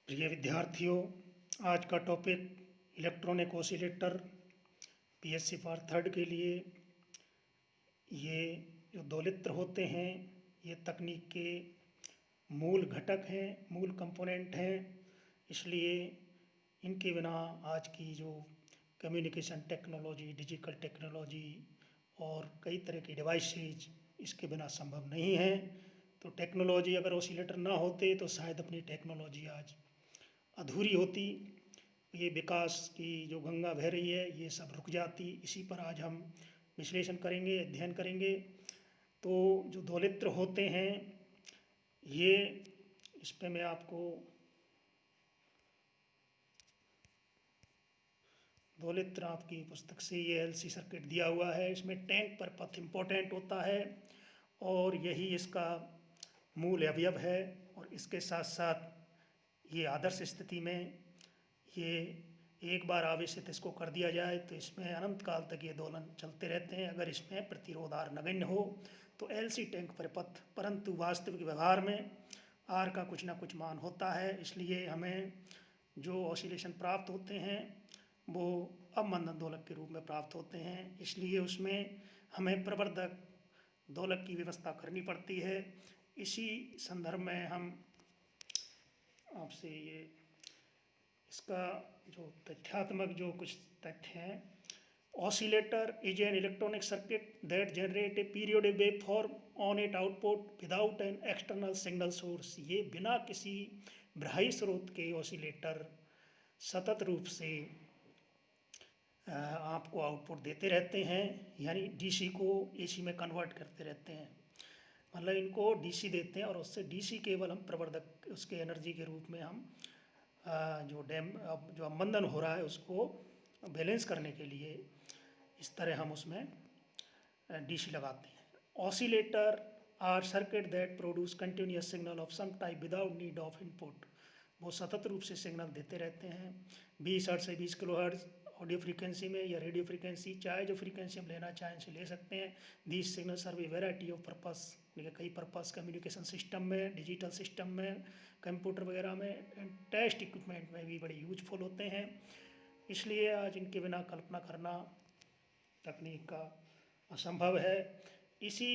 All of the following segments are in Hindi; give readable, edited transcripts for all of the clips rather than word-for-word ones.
प्रिय विद्यार्थियों, आज का topic electronic oscillator PSC part third के लिए। ये जो दोलित्र होते हैं ये तकनीक के मूल घटक हैं, मूल कंपोनेंट हैं। इसलिए इनके बिना आज की जो कम्युनिकेशन टेक्नोलॉजी, डिजिटल टेक्नोलॉजी और कई तरह की डिवाइसेज इसके बिना संभव नहीं है। तो टेक्नोलॉजी अगर ऑसिलेटर ना होते तो शायद अपनी टेक्नोलॉजी आज अधूरी होती। ये विकास की जो गंगा बह रही है ये सब रुक जाती। इसी पर आज हम विश्लेषण करेंगे, अध्ययन करेंगे। तो जो दोलित्र होते हैं ये, इस पे मैं आपको दोलित्र आपकी पुस्तक से ये एलसी सर्किट दिया हुआ है। इसमें टैंक पर पथ इम्पोर्टेंट होता है और यही इसका मूल अवयव है। और इसके साथ साथ ये आदर्श स्थिति में ये एक बार आवेशित इसको कर दिया जाए तो इसमें अनंत काल तक ये दोलन चलते रहते हैं अगर इसमें प्रतिरोध आर नगण्य हो तो एलसी टैंक पर पथ। परंतु वास्तविक व्यवहार में आर का कुछ ना कुछ मान होता है। इसलिए हमें जो ऑसिलेशन प्राप्त होते हैं वो अवमंदन दोलक के रूप में प्राप्त होते हैं। इसलिए उसमें हमें प्रवर्धक दोलक की व्यवस्था करनी पड़ती है। इसी संदर्भ में हम आपसे ये इसका जो तथ्यात्मक जो कुछ तथ्य हैं, oscillator is an electronic circuit that generate a periodic wave form on it output without an external signal source. ये बिना किसी बाह्य स्रोत के ऑसिलेटर सतत रूप से आपको आउटपुट देते रहते हैं, यानी डीसी को एसी में कन्वर्ट करते रहते हैं। मतलब इनको डीसी देते हैं और उससे डीसी केवल हम प्रवर्धक उसके एनर्जी के रूप में हम जो अवमंदन हो रहा है उसको बैलेंस करने के लिए इस तरह हम उसमें डीसी लगाते हैं। Oscillator are circuit that produce continuous signal of some type without need of input. वो सतत रूप से सिग्नल देते रहते हैं 20 हर्ट्ज से 20 किलो हर्ट्ज ऑडियो फ्रीक्वेंसी में या रेडियो फ्रीक्वेंसी, चाहे जो फ्रीक्वेंसी हम लेना चाहें से ले सकते हैं। These signal serve a variety of purpose, कई पर्पस कम्युनिकेशन सिस्टम में, डिजिटल सिस्टम में, कंप्यूटर वगैरह में, टेस्ट इक्विपमेंट में भी बड़े यूजफुल होते हैं। इसलिए आज इनके बिना कल्पना करना तकनीक का असंभव है। इसी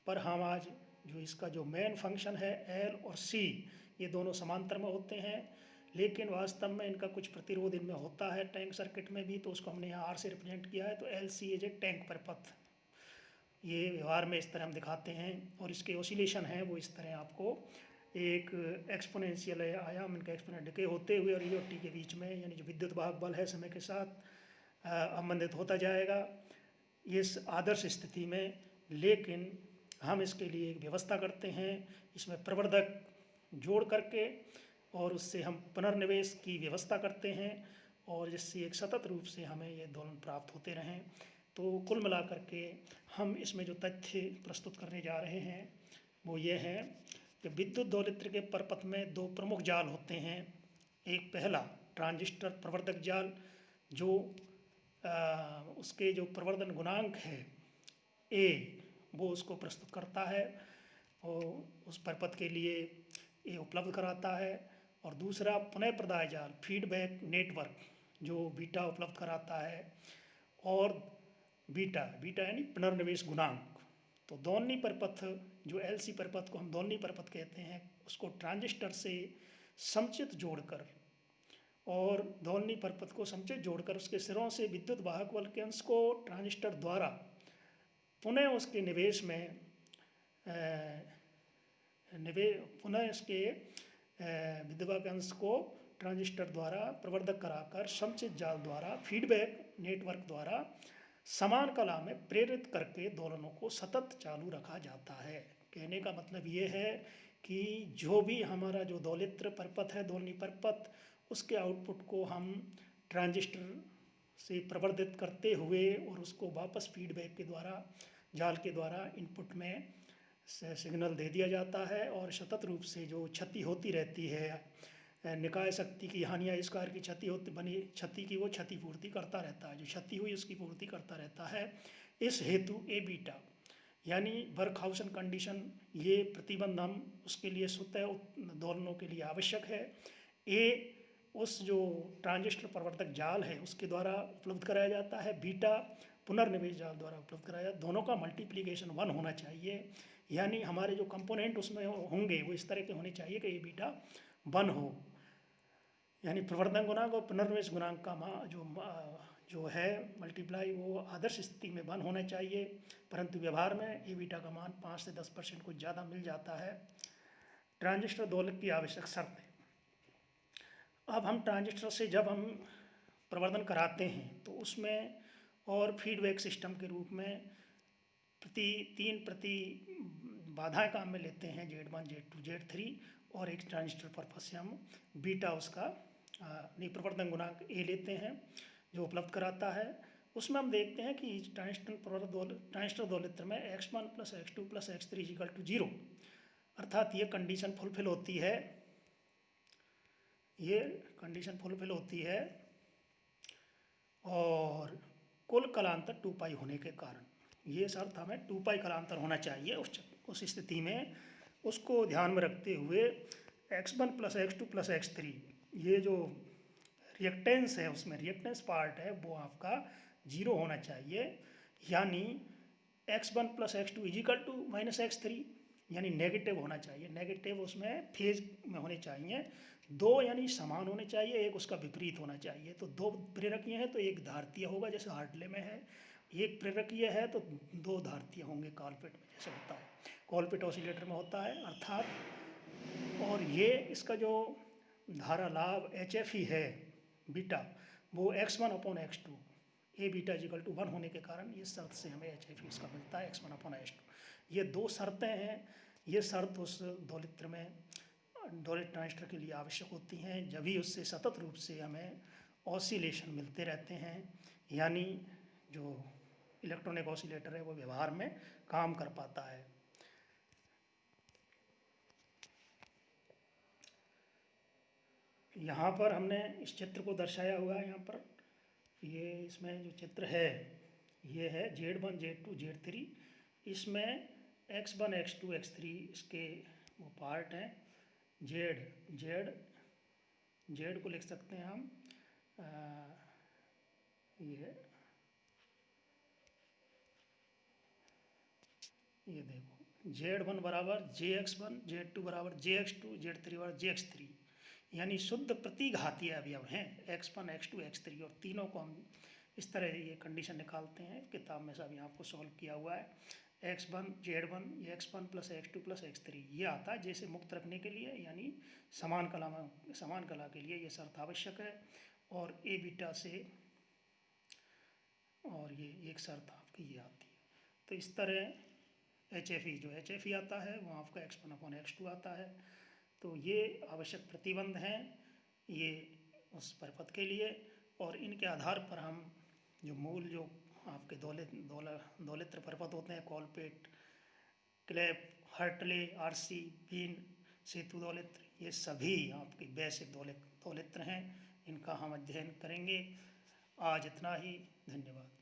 पर हम आज जो इसका जो मेन फंक्शन है एल और सी, ये दोनों समांतर में होते हैं लेकिन वास्तव में इनका कुछ प्रतिरोध इनमें होता है टैंक सर्किट में भी, तो उसको हमने यहाँ आर से रिप्रेजेंट किया है। तो L C is a tank पर पथ, ये व्यवहार में इस तरह हम दिखाते हैं। और इसके ऑसिलेशन हैं वो इस तरह आपको एक एक्सपोनेंशियल आयाम, इनका एक्सपोनेंट डिके होते हुए और ई और टी के बीच में, यानी जो विद्युत वाहक बल है समय के साथ अवमंदित होता जाएगा इस आदर्श स्थिति में। लेकिन हम इसके लिए एक व्यवस्था करते हैं, इसमें प्रवर्धक जोड़ करके और उससे हम पुनर्निवेश की व्यवस्था करते हैं और जिससे एक सतत रूप से हमें ये दोलन प्राप्त होते रहें। तो कुल मिलाकर के हम इसमें जो तथ्य प्रस्तुत करने जा रहे हैं वो ये हैं कि विद्युत दोलित्र के परपथ में दो प्रमुख जाल होते हैं। एक पहला ट्रांजिस्टर प्रवर्धक जाल, जो उसके जो प्रवर्धन गुणांक है ए, वो उसको प्रस्तुत करता है और उस परपथ के लिए ए उपलब्ध कराता है। और दूसरा पुनः प्रदाय जाल फीडबैक नेटवर्क, जो बीटा उपलब्ध कराता है। और बीटा बीटा यानी पुनर्निवेश गुणांक। तो दोनों परपथ, जो एलसी परपथ को हम दोनों परपथ कहते हैं, उसको ट्रांजिस्टर से समुचित जोड़कर और दोनों परपथ को समुचित जोड़कर उसके सिरों से विद्युत वाहक बल के अंश को ट्रांजिस्टर द्वारा पुनः उसके निवेश में पुनः इसके विद्युत अंश को ट्रांजिस्टर द्वारा प्रवर्धक कराकर समुचित जाल द्वारा फीडबैक नेटवर्क द्वारा समान कला में प्रेरित करके दोलनों को सतत चालू रखा जाता है। कहने का मतलब ये है कि जो भी हमारा जो दोलित्र परपथ है, दोलनी परपथ, उसके आउटपुट को हम ट्रांजिस्टर से प्रवर्धित करते हुए और उसको वापस फीडबैक के द्वारा, जाल के द्वारा इनपुट में सिग्नल दे दिया जाता है और सतत रूप से जो क्षति होती रहती है, निकाय शक्ति की हानि आविष्कार की क्षति होती बनी क्षति की, वो क्षतिपूर्ति करता रहता है, जो क्षति हुई उसकी पूर्ति करता रहता है। इस हेतु ए बीटा यानी बर्कहाउसन कंडीशन, ये प्रतिबंध हम उसके लिए स्वतः दोलनों के लिए आवश्यक है। ए उस जो ट्रांजिस्टर प्रवर्धक जाल है उसके द्वारा उपलब्ध कराया जाता है, बीटा पुनर्निवेश जाल द्वारा उपलब्ध कराया जाता है। दोनों का मल्टीप्लिकेशन 1 होना चाहिए, यानी हमारे जो कंपोनेंट उसमें होंगे वो इस तरह के होने चाहिए कि ए बीटा 1 हो, यानी प्रवर्धन गुणांक और पुनर्निवेश गुणांक का जो है मल्टीप्लाई वो आदर्श स्थिति में 1 होना चाहिए, परंतु व्यवहार में ए बीटा का मान 5 से 10% कुछ ज़्यादा मिल जाता है। ट्रांजिस्टर दोलक की आवश्यक शर्त है। अब हम ट्रांजिस्टर से जब हम प्रवर्धन कराते हैं तो उसमें और फीडबैक सिस्टम के रूप में तीन बाधाएं काम में लेते हैं, Z1, Z2, Z3, और एक ट्रांजिस्टर पर्पस से हम बीटा उसका प्रवर्धन गुणांक ए लेते हैं जो उपलब्ध कराता है। उसमें हम देखते हैं कि ट्रांजिस्टर दोलित्र में x1 + x2 + x3 = 0, अर्थात ये कंडीशन फुलफिल होती है, ये कंडीशन फुलफिल होती है और कुल कलांतर 2 पाई होने के कारण ये शर्त हमें 2 पाई कलांतर होना चाहिए। उस स्थिति में उसको ध्यान में रखते हुए x1 + x2 + x3 ये जो रिएक्टेंस है उसमें रिएक्टेंस पार्ट है वो आपका 0 होना चाहिए, यानी x1 + x2 = -x3, यानी नेगेटिव होना चाहिए। नेगेटिव उसमें फेज में होने चाहिए, 2 यानी समान होने चाहिए, एक उसका विपरीत होना चाहिए। तो 2 प्रेरकीय है तो एक धारतीय होगा जैसे हार्टले में है, एक प्रेरकीय है तो 2 धारतीय होंगे कॉलपिट में जैसे होता है, कॉलपिट ऑसिलेटर में होता है अर्थात। और ये इसका जो धारा लाभ HFE है बीटा वो x1/x2 ए बीटा = 1 होने के कारण ये शर्त से हमें HFE इसका मिलता है x1/x2। ये 2 शर्तें हैं, ये शर्त उस दोलित्र में दोलित्र ट्रांजिस्टर के लिए आवश्यक होती हैं, जब भी उससे सतत रूप से हमें ऑसिलेशन मिलते रहते हैं, यानी जो इलेक्ट्रॉनिक ऑसिलेटर है वो व्यवहार में काम कर पाता है। यहाँ पर हमने इस चित्र को दर्शाया हुआ है, यहाँ पर ये इसमें जो चित्र है ये है Z1, Z2, Z3, इसमें x1, x2, x3 इसके वो पार्ट हैं। Z को लिख सकते हैं हम ये देखो Z1 = jx1, Z2 = jx2, Z3 = jx3, यानी शुद्ध प्रतिघातीय अवयव हैं x1, x2, x3, और तीनों को हम इस तरह ये कंडीशन निकालते हैं, किताब में सब यहाँ आपको सॉल्व किया हुआ है। x1 Z1 ये x1 + x2 + x3 ये आता है जैसे मुक्त रखने के लिए, यानी समान कला के लिए ये शर्त आवश्यक है। और ए बीटा से और ये एक शर्त आपकी ये आती है। तो इस तरह HFE आता है वो आपका x1/x2 आता है। तो ये आवश्यक प्रतिबंध हैं ये उस परिपथ के लिए, और इनके आधार पर हम जो मूल जो आपके दोलित्र परिपथ होते हैं, Colpitts, Clapp, Hartley, RC, Wien, सेतु दोलित्र, ये सभी आपके बेसिक दोलित्र हैं, इनका हम अध्ययन करेंगे। आज इतना ही, धन्यवाद।